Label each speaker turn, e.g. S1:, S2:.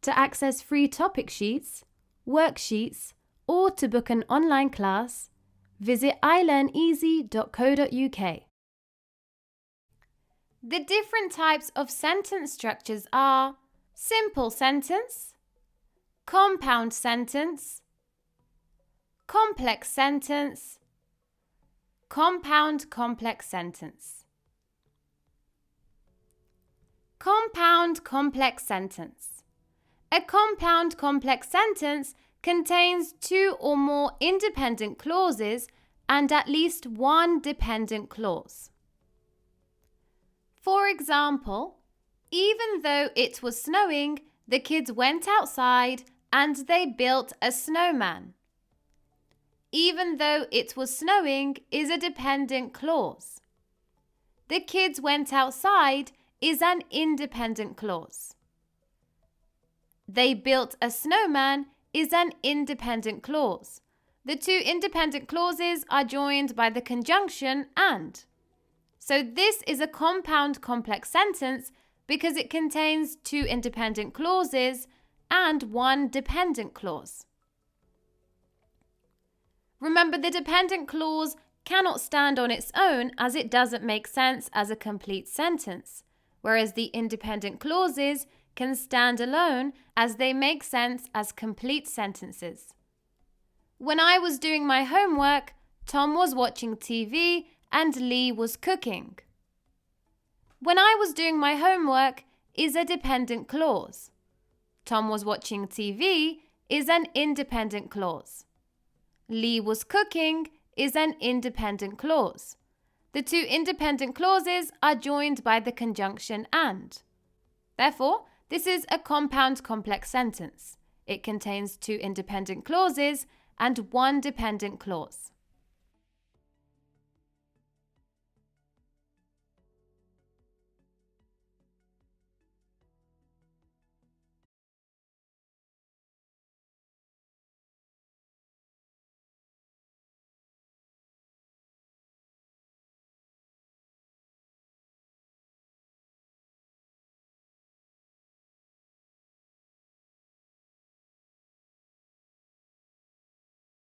S1: To access free topic sheets, worksheets, or to book an online class, visit ilearneasy.co.uk. The different types of sentence structures are simple sentence, compound sentence, complex sentence, compound complex sentence. Compound complex sentence. A compound complex sentence contains two or more independent clauses and at least one dependent clause. For example, even though it was snowing, the kids went outside and they built a snowman. Even though it was snowing is a dependent clause. The kids went outside is an independent clause. They built a snowman is an independent clause. The two independent clauses are joined by the conjunction and. So this is a compound complex sentence because it contains two independent clauses and one dependent clause. Remember, the dependent clause cannot stand on its own as it doesn't make sense as a complete sentence, whereas the independent clauses can stand alone as they make sense as complete sentences. When I was doing my homework, Tom was watching TV and Lee was cooking. When I was doing my homework is a dependent clause. Tom was watching TV is an independent clause. Lee was cooking is an independent clause. The two independent clauses are joined by the conjunction and. Therefore, this is a compound complex sentence. It contains two independent clauses and one dependent clause.